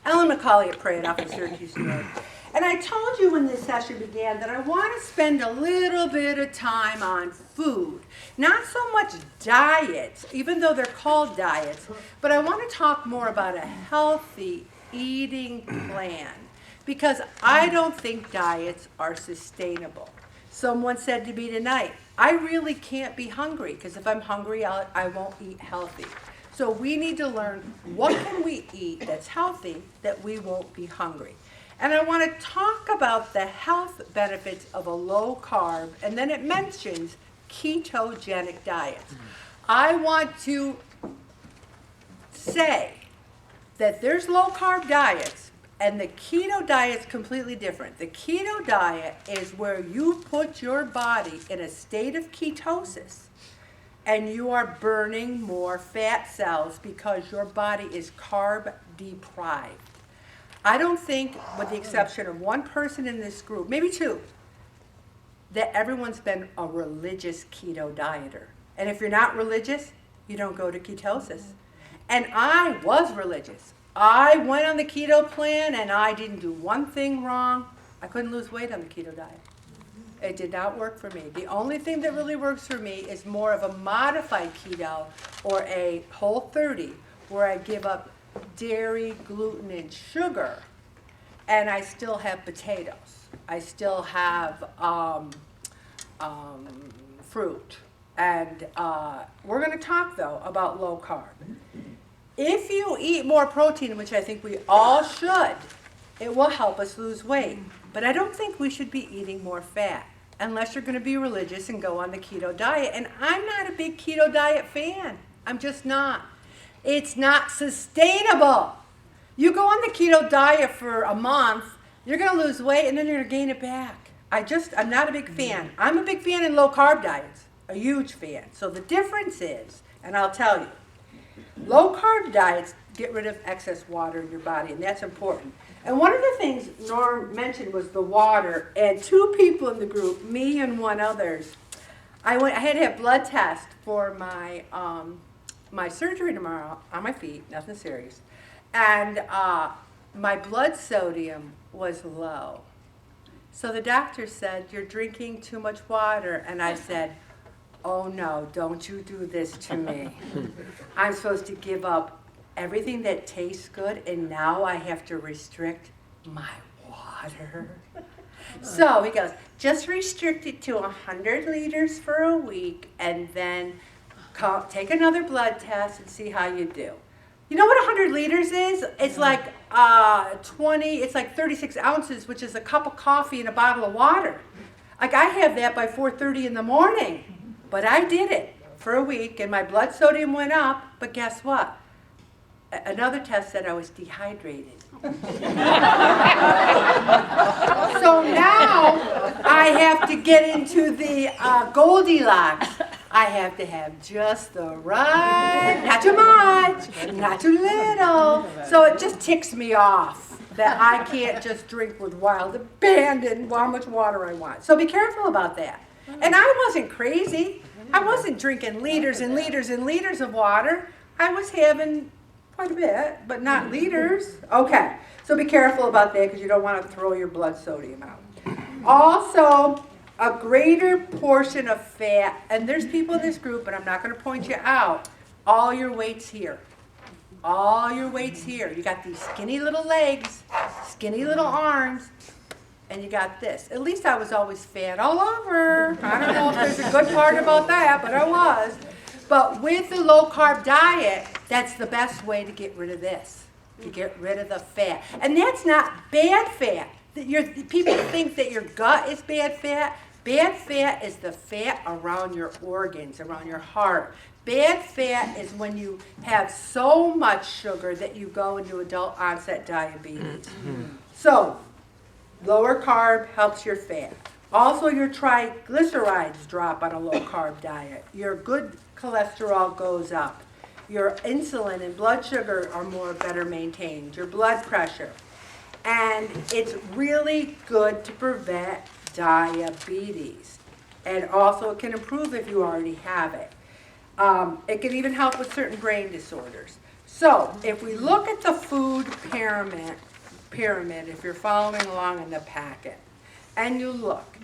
Ellen McCauley at Pray It Off in Syracuse, New York. And I told you when this session began that I want to spend a little bit of time on food. Not so much diets, even though they're called diets, but I want to talk more about a healthy eating plan. Because I don't think diets are sustainable. Someone said to me tonight, I really can't be hungry, because if I'm hungry, I won't eat healthy. So we need to learn what can we eat that's healthy that we won't be hungry. And I want to talk about the health benefits of a low carb, and then it mentions ketogenic diets. I want to say that there's low carb diets, and the keto diet's completely different. The keto diet is where you put your body in a state of ketosis, and you are burning more fat cells because your body is carb deprived. I don't think, with the exception of one person in this group, maybe two, that everyone's been a religious keto dieter. And if you're not religious, you don't go to ketosis. And I was religious. I went on the keto plan and I didn't do one thing wrong. I couldn't lose weight on the keto diet. It did not work for me. The only thing that really works for me is more of a modified keto or a Whole30, where I give up dairy, gluten, and sugar, and I still have potatoes. I still have fruit. And we're going to talk, though, about low carb. If you eat more protein, which I think we all should, it will help us lose weight. But I don't think we should be eating more fat unless you're going to be religious and go on the keto diet. And I'm not a big keto diet fan. I'm just not. It's not sustainable. You go on the keto diet for a month, you're going to lose weight, and then you're going to gain it back. I'm not a big fan. I'm a big fan in low carb diets, a huge fan. So the difference is, and I'll tell you, low carb diets get rid of excess water in your body, and that's important. And one of the things Norm mentioned was the water, and two people in the group, me and one others, I had to have blood test for my surgery tomorrow on my feet, nothing serious. And my blood sodium was low. So the doctor said, you're drinking too much water. And I said, oh no, don't you do this to me. I'm supposed to give up everything that tastes good, and now I have to restrict my water. So he goes, just restrict it to 100 liters for a week, and then take another blood test and see how you do. You know what 100 liters is? It's like it's like 36 ounces, which is a cup of coffee and a bottle of water. Like I have that by 4:30 in the morning. But I did it for a week, and my blood sodium went up, but guess what? Another test said I was dehydrated. So now I have to get into the Goldilocks. I have to have just the right, not too much, not too little. So it just ticks me off that I can't just drink with wild abandon how much water I want. So be careful about that. And I wasn't crazy. I wasn't drinking liters and liters and liters of water. I was having quite a bit, but not liters. Okay, so be careful about that because you don't want to throw your blood sodium out. Also, a greater portion of fat, and there's people in this group, and I'm not going to point you out, all your weight's here. All your weight's here. You got these skinny little legs, skinny little arms, and you got this. At least I was always fat all over. I don't know if there's a good part about that, but I was. But with the low-carb diet, that's the best way to get rid of this, to get rid of the fat. And that's not bad fat. People think that your gut is bad fat. Bad fat is the fat around your organs, around your heart. Bad fat is when you have so much sugar that you go into adult onset diabetes. So, lower carb helps your fat. Also, your triglycerides drop on a low-carb diet. Your good cholesterol goes up. Your insulin and blood sugar are better maintained. Your blood pressure. And it's really good to prevent diabetes. And also, it can improve if you already have it. It can even help with certain brain disorders. So, if we look at the food pyramid, pyramid, if you're following along in the packet, and you look,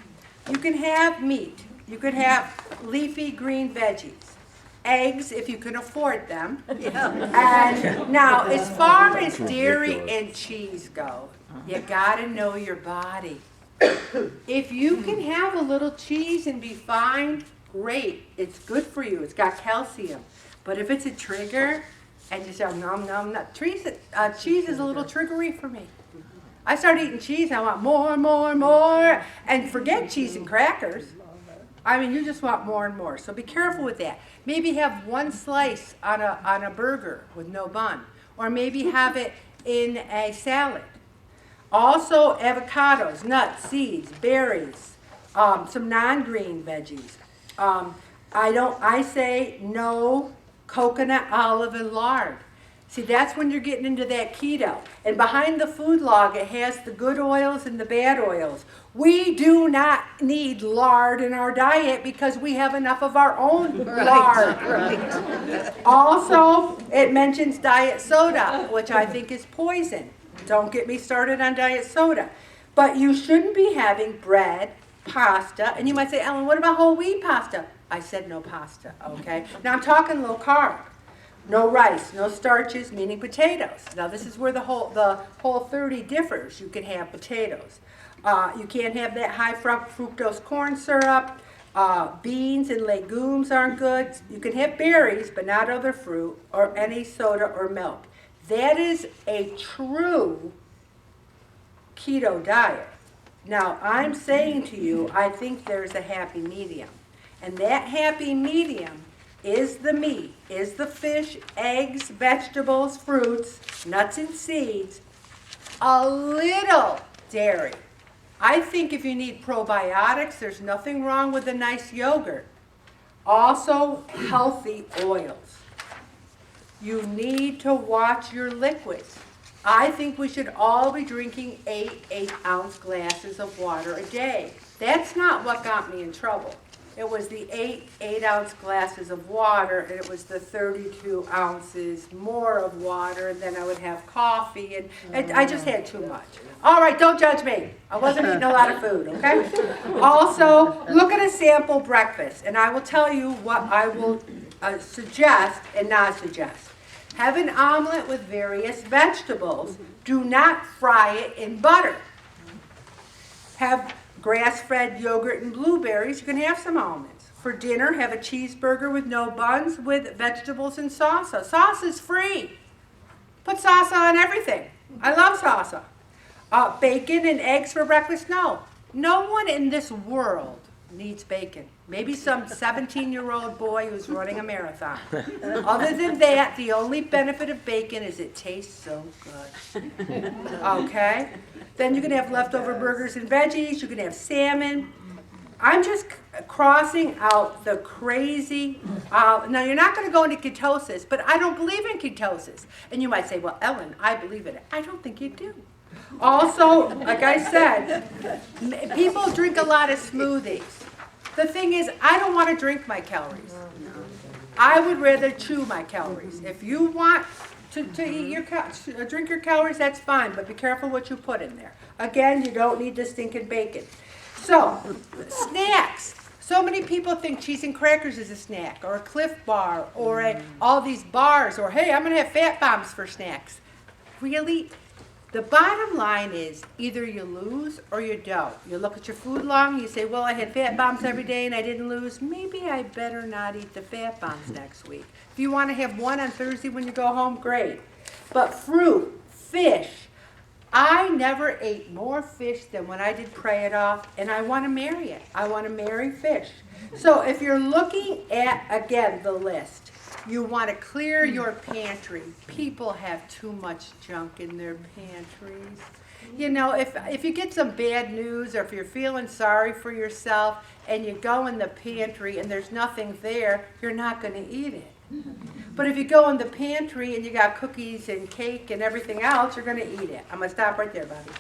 you can have meat, you could have leafy green veggies, eggs if you can afford them. And now, as far as dairy and cheese go, you gotta know your body. If you can have a little cheese and be fine, great. It's good for you. It's got calcium. But if it's a trigger, and you say, nom, nom, nom, cheese is a little triggery for me. I start eating cheese, I want more and more and more. And forget cheese and crackers. I mean, you just want more and more. So be careful with that. Maybe have one slice on a burger with no bun. Or maybe have it in a salad. Also, avocados, nuts, seeds, berries, some non-green veggies. I say no coconut, olive, and lard. See, that's when you're getting into that keto. And behind the food log, it has the good oils and the bad oils. We do not need lard in our diet because we have enough of our own lard. Right. Also, it mentions diet soda, which I think is poison. Don't get me started on diet soda. But you shouldn't be having bread, pasta, and you might say, Ellen, what about whole wheat pasta? I said no pasta, okay? Now I'm talking low carb. No rice, no starches, meaning potatoes. Now this is where the whole 30 differs. You can have potatoes. You can't have that high fructose corn syrup. Beans and legumes aren't good. You can have berries, but not other fruit or any soda or milk. That is a true keto diet. Now, I'm saying to you, I think there's a happy medium. And that happy medium is the meat, is the fish, eggs, vegetables, fruits, nuts and seeds, a little dairy. I think if you need probiotics, there's nothing wrong with a nice yogurt. Also, healthy oils. You need to watch your liquids. I think we should all be drinking 8-ounce glasses of water a day. That's not what got me in trouble. It was the 8-ounce glasses of water, and it was the 32 ounces more of water, and then I would have coffee, and I just had too much. All right, don't judge me. I wasn't eating a lot of food, okay? Also, look at a sample breakfast, and I will tell you what I will suggest and not suggest. Have an omelet with various vegetables. Do not fry it in butter. Have grass-fed yogurt and blueberries. You can have some almonds. For dinner, have a cheeseburger with no buns with vegetables and salsa. Salsa is free. Put salsa on everything. I love salsa. Bacon and eggs for breakfast? No. No one in this world needs bacon. Maybe some 17-year-old boy who's running a marathon. Other than that, the only benefit of bacon is it tastes so good. Okay? Then you can have leftover burgers and veggies. You can have salmon. I'm just crossing out the crazy. Now, you're not going to go into ketosis, but I don't believe in ketosis. And you might say, well, Ellen, I believe in it. I don't think you do. Also, like I said, people drink a lot of smoothies. The thing is, I don't want to drink my calories. I would rather chew my calories. If you want to eat drink your calories, that's fine, but be careful what you put in there. Again, you don't need the stinking bacon. So, snacks. So many people think cheese and crackers is a snack, or a Cliff Bar, or all these bars, or hey, I'm going to have fat bombs for snacks. Really? The bottom line is either you lose or you don't. You look at your food log and you say, well, I had fat bombs every day and I didn't lose. Maybe I better not eat the fat bombs next week. If you want to have one on Thursday when you go home, great. But fruit, fish. I never ate more fish than when I did Pray It Off, and I want to marry it. I want to marry fish. So if you're looking at, again, the list, you want to clear your pantry. People have too much junk in their pantries. You know, if you get some bad news or if you're feeling sorry for yourself and you go in the pantry and there's nothing there, you're not going to eat it. But if you go in the pantry and you got cookies and cake and everything else, you're going to eat it. I'm going to stop right there, Bobby.